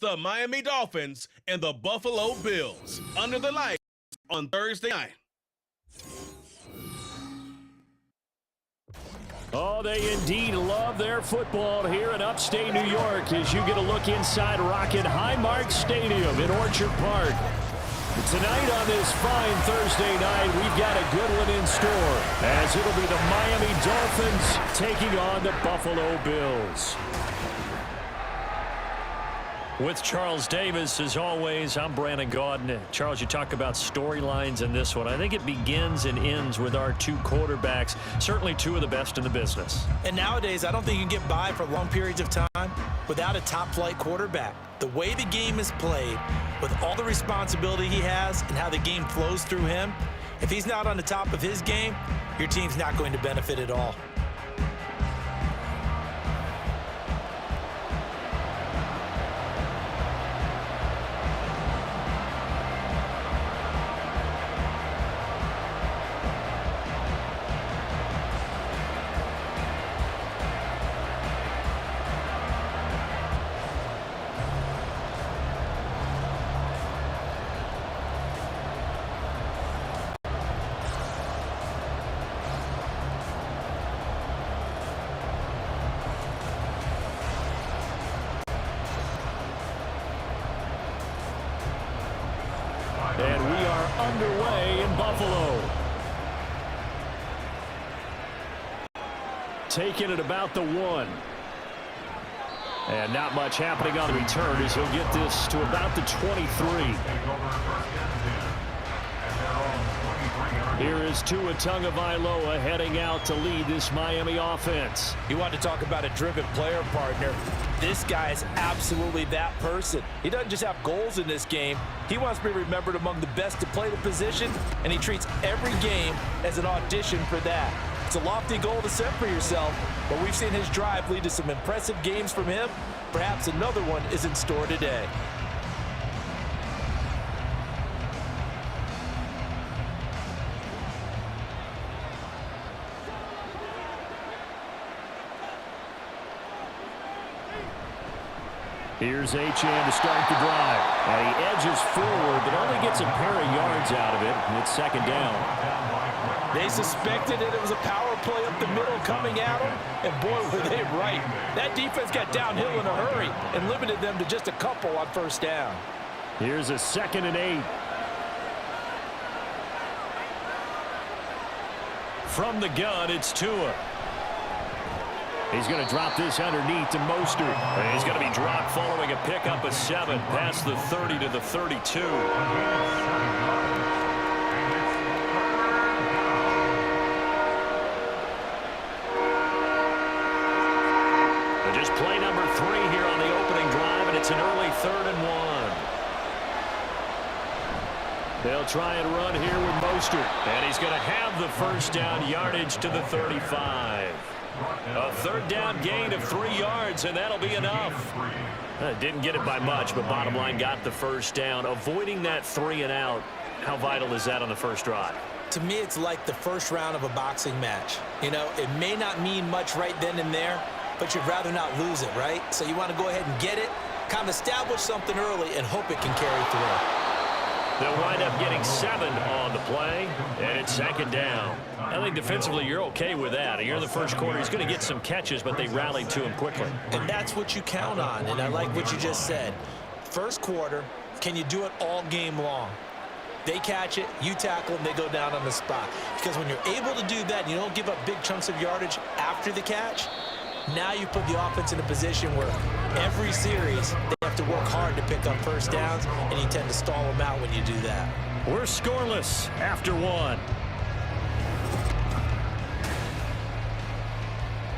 the Miami Dolphins and the Buffalo Bills under the lights on Thursday night. Oh, they indeed love their football here in upstate New York as you get a look inside Rocket Highmark Stadium in Orchard Park. Tonight on this fine Thursday night, we've got a good one in store as it'll be the Miami Dolphins taking on the Buffalo Bills. With Charles Davis, as always, I'm Brandon Gaudin. Charles, you talk about storylines in this one. I think it begins and ends with our two quarterbacks, certainly two of the best in the business. And nowadays, I don't think you can get by for long periods of time without a top-flight quarterback. The way the game is played, with all the responsibility he has and how the game flows through him, if he's not on the top of his game, your team's not going to benefit at all. And we are underway in Buffalo. Taking it about the 1. And not much happening on the return as he'll get this to about the 23. Here is Tua Tagovailoa heading out to lead this Miami offense. You want to talk about a driven player, partner. This guy is absolutely that person. He doesn't just have goals in this game. He wants to be remembered among the best to play the position, and he treats every game as an audition for that. It's a lofty goal to set for yourself, but we've seen his drive lead to some impressive games from him. Perhaps another one is in store today. Here's Achane to start the drive. And he edges forward, but only gets a pair of yards out of it. And it's second down. They suspected that it was a power play up the middle coming at them, and boy, were they right. That defense got downhill in a hurry and limited them to just a couple on first down. Here's a 2nd and 8. From the gun, it's Tua. He's going to drop this underneath to Mostert. And he's going to be dropped following a pickup of 7 past the 30 to the 32. And just play number 3 here on the opening drive, and it's an early 3rd and 1. They'll try and run here with Mostert. And he's going to have the first down yardage to the 35. A 3rd down gain of 3 yards, and that'll be enough. Didn't get it by much, but bottom line got the first down. Avoiding that 3 and out, how vital is that on the first drive? To me, it's like the first round of a boxing match. You know, it may not mean much right then and there, but you'd rather not lose it, right? So you want to go ahead and get it, kind of establish something early, and hope it can carry through. They'll wind up getting 7 on the play, and it's 2nd down. I think defensively you're okay with that. Here in the first quarter, he's going to get some catches, but they rallied to him quickly. And that's what you count on, and I like what you just said. First quarter, can you do it all game long? They catch it, you tackle them, they go down on the spot. Because when you're able to do that, and you don't give up big chunks of yardage after the catch, now you put the offense in a position where every series they have to work hard to pick up first downs, and you tend to stall them out when you do that. We're scoreless after 1.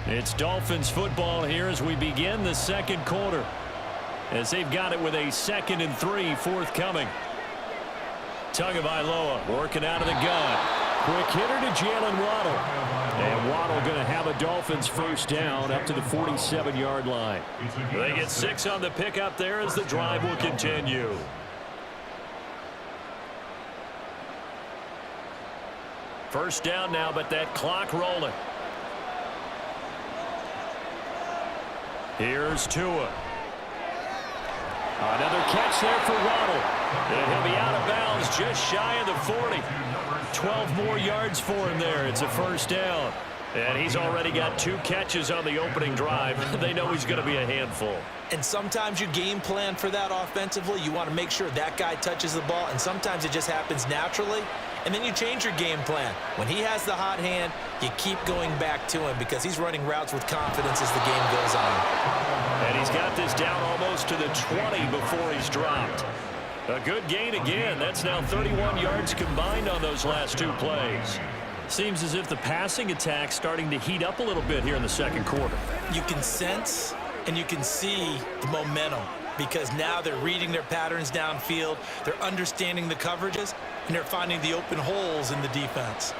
It's Dolphins football here as we begin the second quarter, as they've got it with a 2nd and 3 forthcoming. Tagovailoa working out of the gun. Quick hitter to Jalen Waddle. And Waddle going to have a Dolphins first down up to the 47-yard line. They get 6 on the pickup there as the drive will continue. First down now, but that clock rolling. Here's Tua. Another catch there for Ronald. And he'll be out of bounds just shy of the 40. 12 more yards for him there. It's a first down. And he's already got 2 catches on the opening drive. They know he's going to be a handful. And sometimes you game plan for that offensively. You want to make sure that guy touches the ball, and sometimes it just happens naturally. And then you change your game plan. When he has the hot hand, you keep going back to him because he's running routes with confidence as the game goes on. And he's got this down almost to the 20 before he's dropped. A good gain again. That's now 31 yards combined on those last 2 plays. Seems as if the passing attack's starting to heat up a little bit here in the second quarter. You can sense and you can see the momentum because now they're reading their patterns downfield, they're understanding the coverages, and they're finding the open holes in the defense.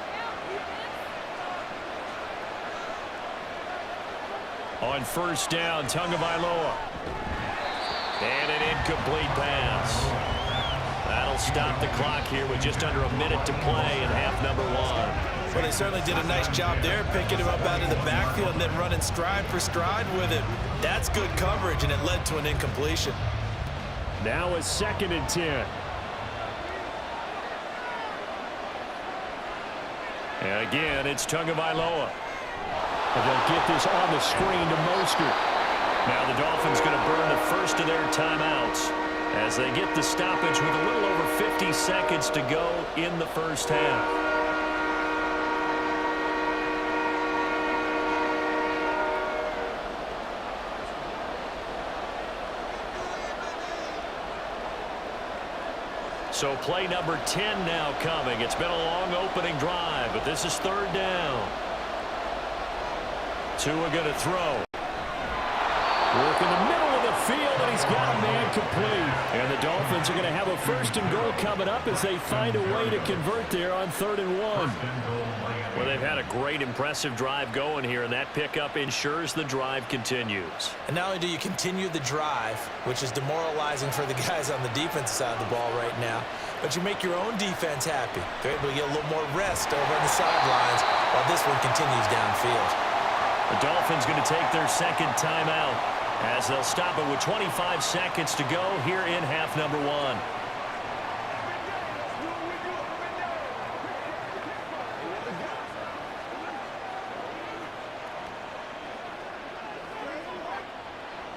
On first down, Tagovailoa. And an incomplete pass. That'll stop the clock here with just under a minute to play in half number 1. Well, they certainly did a nice job there, picking him up out of the backfield and then running stride for stride with it. That's good coverage, and it led to an incompletion. Now a 2nd and 10. And again, it's Tagovailoa. And they'll get this on the screen to Mostert. Now the Dolphins going to burn the first of their timeouts as they get the stoppage with a little over 50 seconds to go in the first half. So play number 10 now coming. It's been a long opening drive, but this is 3rd down. Tua going to throw. Work in the middle of the field, and he's got a man complete. And the Dolphins are going to have a 1st and goal coming up as they find a way to convert there on 3rd and 1. Well, they've had a great, impressive drive going here, and that pickup ensures the drive continues. And not only do you continue the drive, which is demoralizing for the guys on the defensive side of the ball right now, but you make your own defense happy. They're able to get a little more rest over on the sidelines while this one continues downfield. The Dolphins going to take their 2nd timeout as they'll stop it with 25 seconds to go here in half number 1.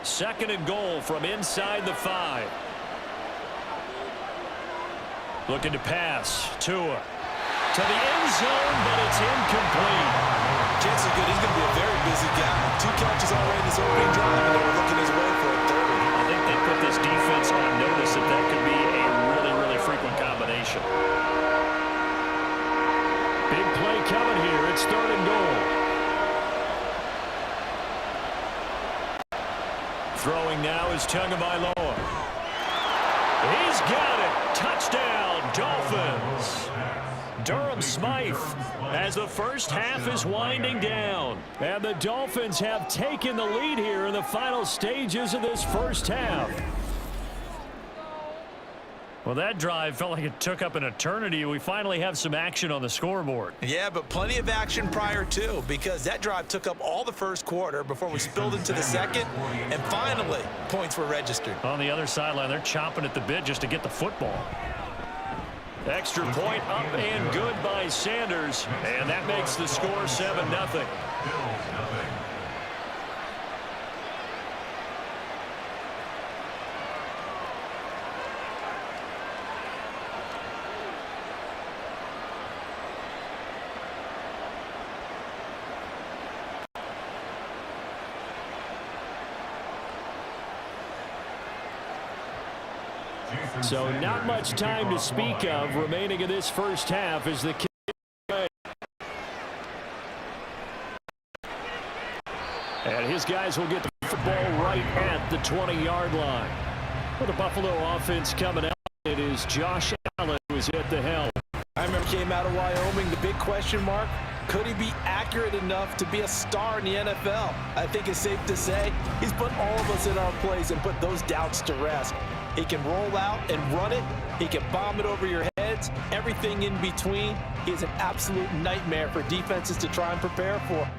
Second and goal from inside the 5. Looking to pass. Tua to the end zone, but it's incomplete. Chances are good. He's going to be a very busy guy. 2 catches already in this opening drive, and they were looking his way for a 3rd. I think they put this defense on notice that that could be a really, really frequent combination. Big play coming here. It's 3rd and goal. Throwing now is Tagovailoa. He's got it. Touchdown, Dolphins. Durham Smythe as the first half is winding down. And the Dolphins have taken the lead here in the final stages of this first half. Well, that drive felt like it took up an eternity. We finally have some action on the scoreboard. Yeah, but plenty of action prior to, because that drive took up all the first quarter before we spilled into the second, and finally, points were registered. On the other sideline, they're chomping at the bit just to get the football. Extra point up and good by Sanders, and that makes the score 7-0. So not much time to speak of remaining in this first half as the and his guys will get the football right at the 20-yard line. For the Buffalo offense coming out, it is Josh Allen who is at the helm. I remember he came out of Wyoming. The big question mark, could he be accurate enough to be a star in the NFL? I think it's safe to say he's put all of us in our place and put those doubts to rest. He can roll out and run it. He can bomb it over your heads. Everything in between. He's an absolute nightmare for defenses to try and prepare for.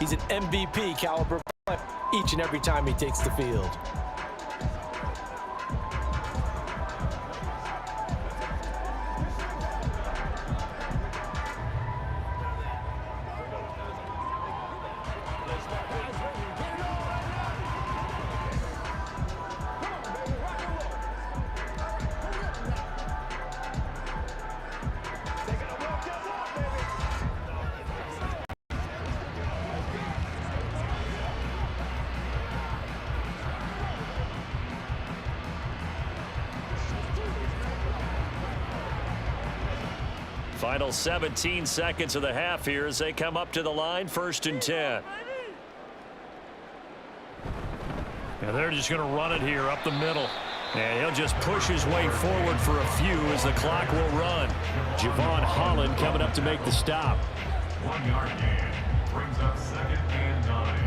He's an MVP caliber player each and every time he takes the field. Final 17 seconds of the half here as they come up to the line, 1st and 10. And they're just going to run it here up the middle. And he'll just push his way forward for a few as the clock will run. Javon Holland coming up to make the stop. 1 yard gain brings up 2nd and 9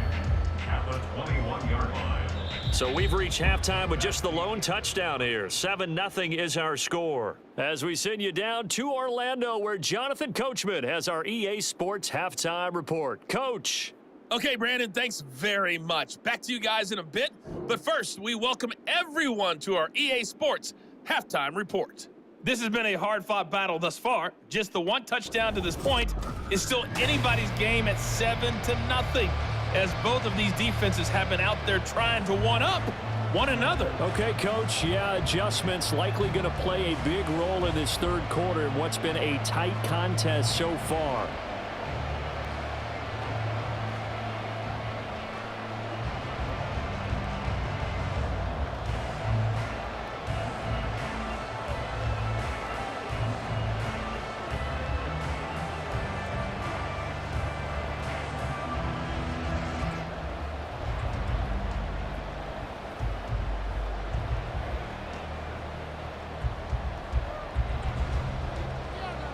at the 21-yard line. So we've reached halftime with just the lone touchdown here. 7-0 is our score. As we send you down to Orlando, where Jonathan Coachman has our EA Sports halftime report. Coach. Okay, Brandon, thanks very much. Back to you guys in a bit. But first, we welcome everyone to our EA Sports halftime report. This has been a hard-fought battle thus far. Just the one touchdown to this point is still anybody's game at 7-0. As both of these defenses have been out there trying to one-up one another. Okay, Coach, yeah, adjustments likely going to play a big role in this 3rd quarter in what's been a tight contest so far.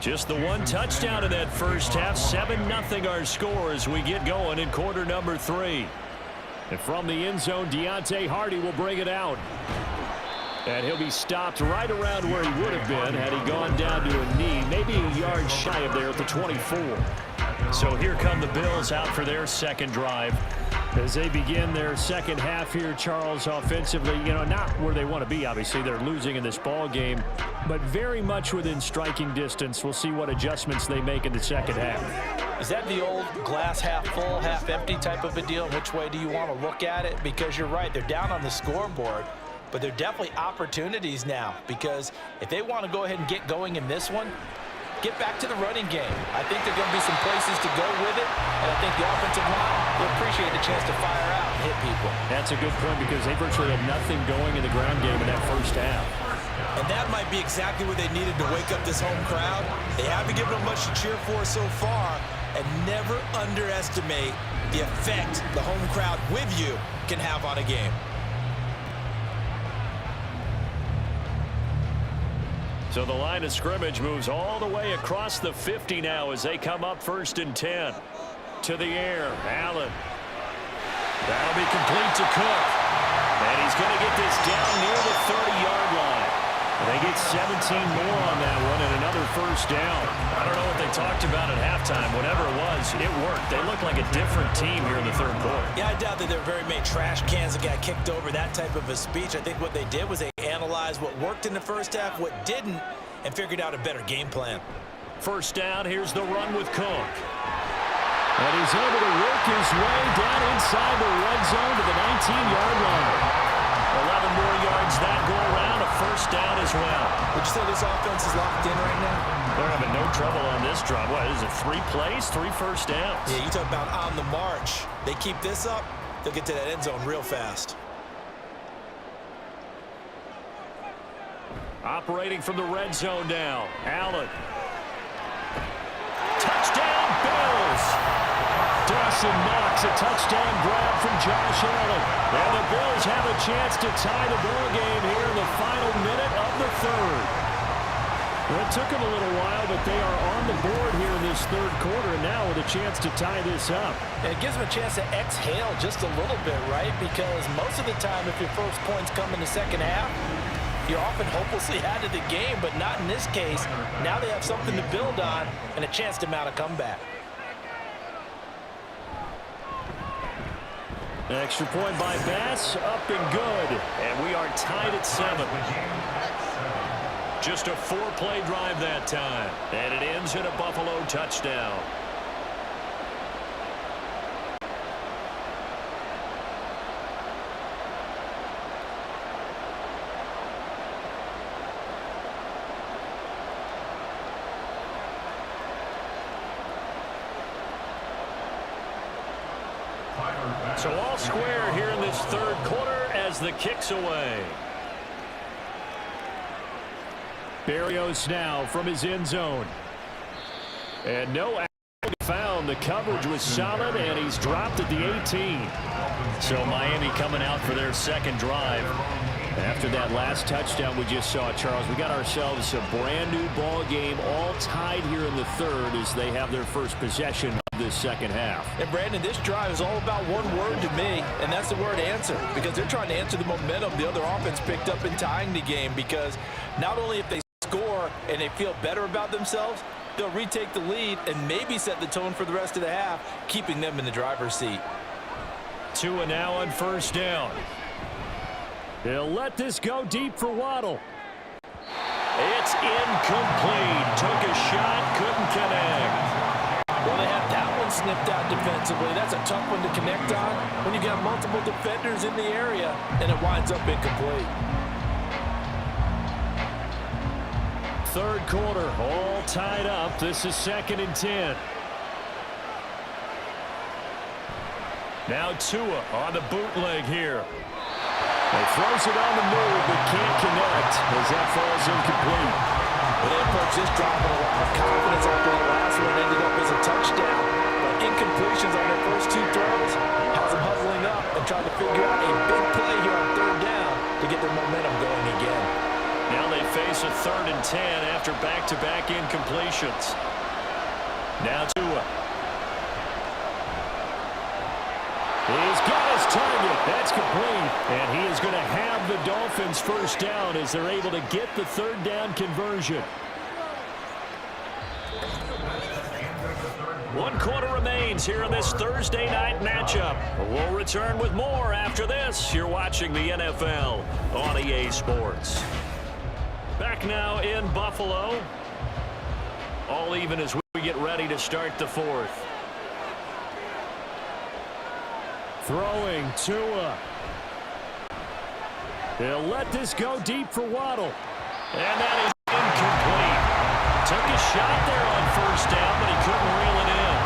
Just the one touchdown in that first half. 7-0 our score as we get going in quarter number 3. And from the end zone, Deontay Hardy will bring it out. And he'll be stopped right around where he would have been had he gone down to a knee, maybe a yard shy of there at the 24. So here come the Bills out for their 2nd drive. As they begin their 2nd half here, Charles, offensively, not where they want to be, obviously. They're losing in this ball game, but very much within striking distance. We'll see what adjustments they make in the 2nd half. Is that the old glass half full, half empty type of a deal? Which way do you want to look at it? Because you're right, they're down on the scoreboard, but they're definitely opportunities now, because if they want to go ahead and get going in this one, get back to the running game. I think there are going to be some places to go with it, and I think the offensive line will appreciate the chance to fire out and hit people. That's a good point because they virtually had nothing going in the ground game in that first half. And that might be exactly what they needed to wake up this home crowd. They haven't given them much to cheer for so far, and never underestimate the effect the home crowd with you can have on a game. So the line of scrimmage moves all the way across the 50 now as they come up 1st and 10. To the air, Allen. That'll be complete to Cook. And he's going to get this down near the 30-yard line. And they get 17 more on that one and another 1st down. I don't know what they talked about at halftime. Whatever it was, it worked. They look like a different team here in the 3rd quarter. Yeah, I doubt that there were very many trash cans that got kicked over, that type of a speech. I think what they did was they analyzed what worked in the first half, what didn't, and figured out a better game plan. 1st down, here's the run with Cook. And he's able to work his way down inside the red zone to the 19-yard line. 11 more yards that go around, a 1st down as well. Would you say this offense is locked in right now? They're having no trouble on this drive. What is it, 3 plays, 3 1st downs? Yeah, you talk about on the march. They keep this up, they'll get to that end zone real fast. Operating from the red zone now, Allen. Touchdown, Bills! Dawson Knox, a touchdown grab from Josh Allen. And the Bills have a chance to tie the ball game here in the final minute of the 3rd. Well, it took them a little while, but they are on the board here in this 3rd quarter, and now with a chance to tie this up. And it gives them a chance to exhale just a little bit, right? Because most of the time, if your first points come in the 2nd half, you're often hopelessly out of the game, but not in this case. Now they have something to build on and a chance to mount a comeback. Extra point by Bass, up and good. And we are tied at 7. Just a 4-play drive that time. And it ends in a Buffalo touchdown. So all square here in this third quarter as the kick's away. Berrios now from his end zone. And no action found. The coverage was solid, and he's dropped at the 18. So Miami coming out for their second drive. After that last touchdown we just saw, Charles, we got ourselves a brand-new ball game, all tied here in the third as they have their first possession of this second half. And, Brandon, this drive is all about one word to me, and that's the word answer, because they're trying to answer the momentum the other offense picked up in tying the game, because not only if they score and they feel better about themselves, they'll retake the lead and maybe set the tone for the rest of the half, keeping them in the driver's seat. Tua now on first down. They'll let this go deep for Waddle. It's incomplete. Took a shot, couldn't connect. Well, they have that one snipped out defensively. That's a tough one to connect on when you got multiple defenders in the area, and it winds up incomplete. Third quarter, all tied up. This is 2nd and 10. Now Tua on the bootleg here. He throws it on the move, but can't connect as that falls incomplete. Well, they approach this drive with a lot of confidence after the last one ended up as a touchdown. But incompletions on their first 2 throws has them huddling up and trying to figure out a big play here on 3rd down to get their momentum going again. Now they face a 3rd and 10 after back-to-back incompletions. Now Tua. He's got his target. That's complete. And he is going to have the Dolphins first down as they're able to get the 3rd down conversion. 1 quarter remains here in this Thursday night matchup. We'll return with more after this. You're watching the NFL on EA Sports. Back now in Buffalo. All even as we get ready to start the 4th. Throwing Tua. They'll let this go deep for Waddle. And that is incomplete. Took a shot there on first down, but he couldn't reel it in.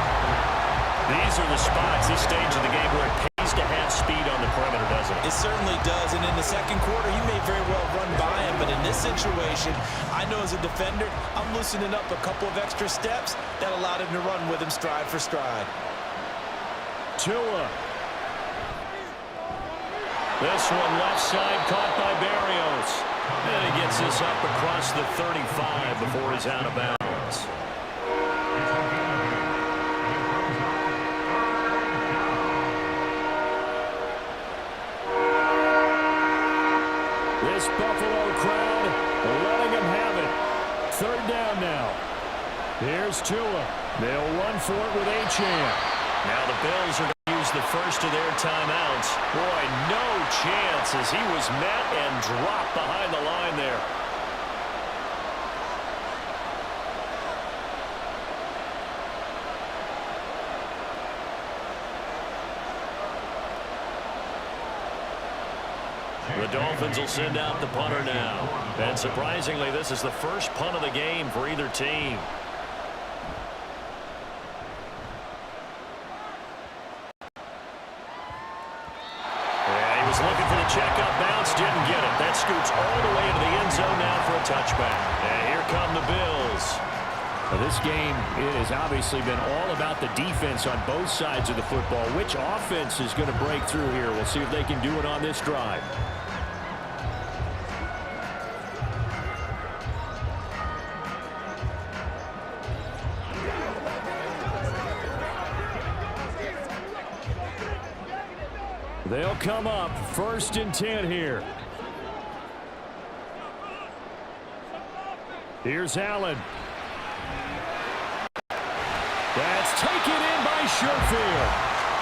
These are the spots, this stage of the game, where it pays to have speed on the perimeter, doesn't it? It certainly does, and in the second quarter, he may very well run by him, but in this situation, I know as a defender, I'm loosening up a couple of extra steps that allowed him to run with him stride for stride. Tua. This one left side caught by Berrios. And he gets this up across the 35 before he's out of bounds. This Buffalo crowd letting him have it. 3rd down now. Here's Tua. They'll run for it with Achane. Now the Bills are the first of their timeouts. Boy, no chance as he was met and dropped behind the line there. The Dolphins will send out the punter now. And surprisingly, this is the first punt of the game for either team. Looking for the checkup bounce, didn't get it. That scoots all the way into the end zone now for a touchback. And here come the Bills. Well, this game has obviously been all about the defense on both sides of the football. Which offense is going to break through here? We'll see if they can do it on this drive. They'll come up 1st and 10 here. Here's Allen. That's taken in by Sherfield.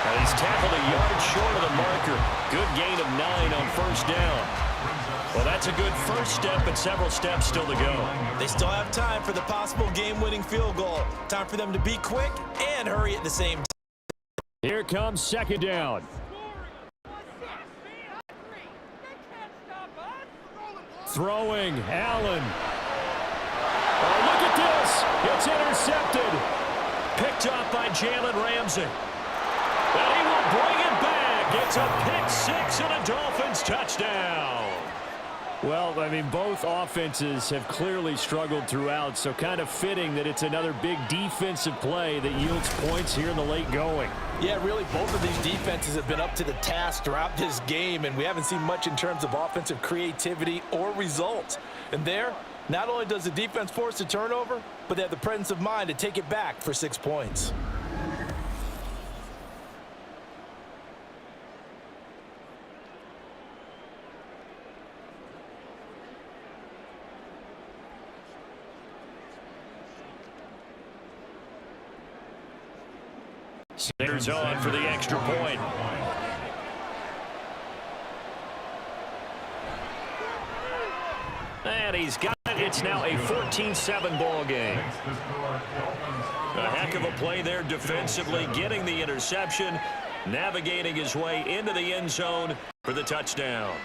And he's tackled a yard short of the marker. Good gain of 9 on first down. Well, that's a good first step, but several steps still to go. They still have time for the possible game-winning field goal. Time for them to be quick and hurry at the same time. Here comes second down. Throwing, Allen. Oh, look at this. It's intercepted. Picked up by Jalen Ramsey. And he will bring it back. It's a pick six and a Dolphins touchdown. Well, I mean, both offenses have clearly struggled throughout, so kind of fitting that it's another big defensive play that yields points here in the late going. Yeah, really, both of these defenses have been up to the task throughout this game, and we haven't seen much in terms of offensive creativity or results. And there, not only does the defense force a turnover, but they have the presence of mind to take it back for 6 points. Sanders on for the extra point. And he's got it. It's now a 14-7 ball game. A heck of a play there defensively, getting the interception, navigating his way into the end zone for the touchdown.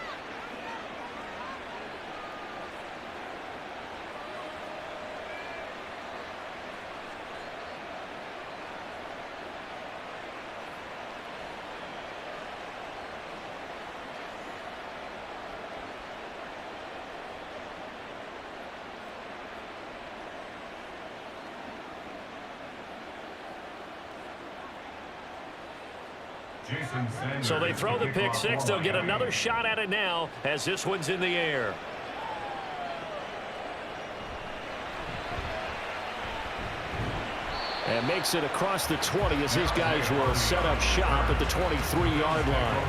So they throw the pick six. They'll get another shot at it now as this one's in the air. And makes it across the 20 as his guys will set up shop at the 23-yard line.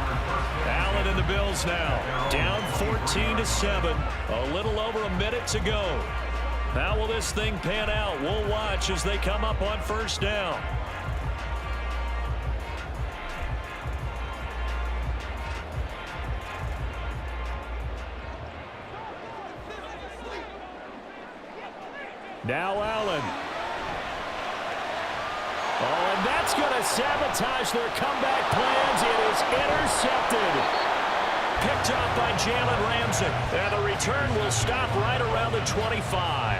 Allen and the Bills now down 14-7. A little over a minute to go. How will this thing pan out? We'll watch as they come up on first down. Now Allen. Oh, and that's going to sabotage their comeback plans. It is intercepted. Picked up by Jalen Ramsey. And the return will stop right around the 25.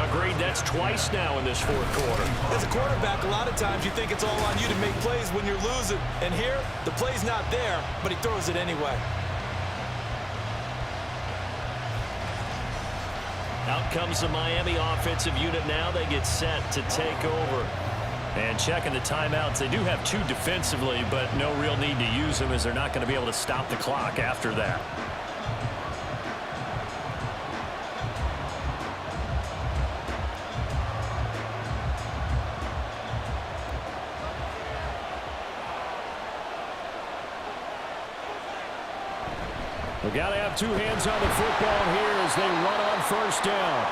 Agreed, that's twice now in this fourth quarter. As a quarterback, a lot of times you think it's all on you to make plays when you're losing. And here, the play's not there, but he throws it anyway. Out comes the Miami offensive unit now. They get set to take over. And checking the timeouts. They do have two defensively, but no real need to use them as they're not going to be able to stop the clock after that. We've got to have two hands on the football here as they run on first down.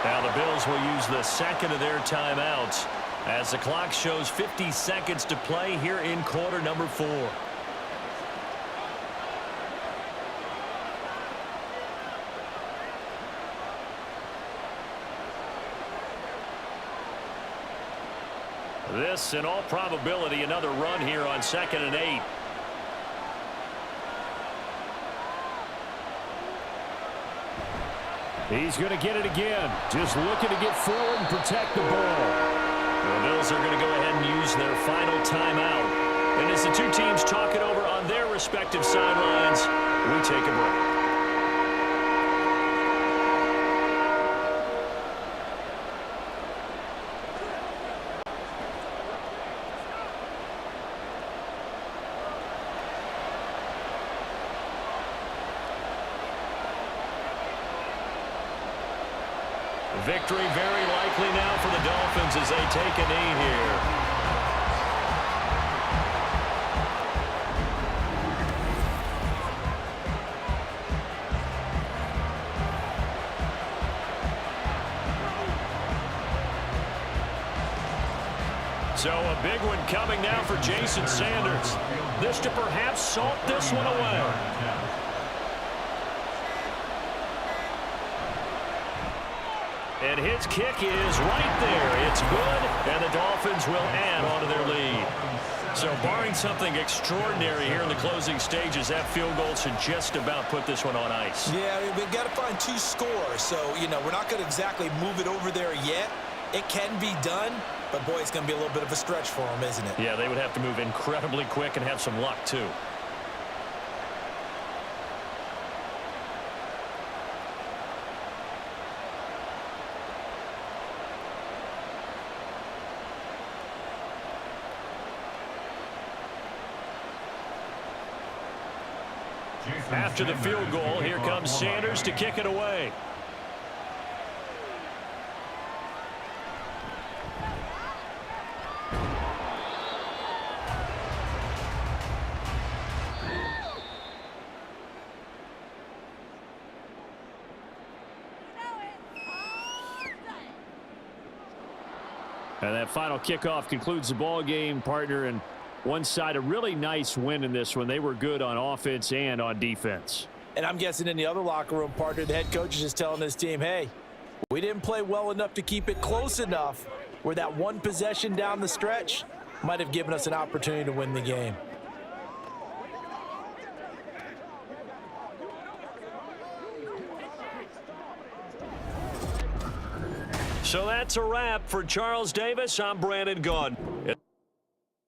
Now the Bills will use the second of their timeouts as the clock shows 50 seconds to play here in quarter number 4. This, in all probability, another run here on 2nd and 8. He's going to get it again. Just looking to get forward and protect the ball. The Bills are going to go ahead and use their final timeout. And as the two teams talk it over on their respective sidelines, we take a break. Victory very likely now for the Dolphins as they take a knee here. So a big one coming now for Jason Sanders. This to perhaps salt this one away. And his kick is right there. It's good, and the Dolphins will add on to their lead. So barring something extraordinary here in the closing stages, that field goal should just about put this one on ice. Yeah, I mean, we've got to find 2 scores. So, we're not going to exactly move it over there yet. It can be done, but, boy, it's going to be a little bit of a stretch for them, isn't it? Yeah, they would have to move incredibly quick and have some luck, too. After the field goal, here comes Sanders to kick it away. And that final kickoff concludes the ball game, partner, and one side a really nice win in this one. They were good on offense and on defense. And I'm guessing in the other locker room, partner, the head coach is just telling this team, hey, we didn't play well enough to keep it close enough where that one possession down the stretch might have given us an opportunity to win the game. So that's a wrap for Charles Davis. I'm Brandon Gaudin.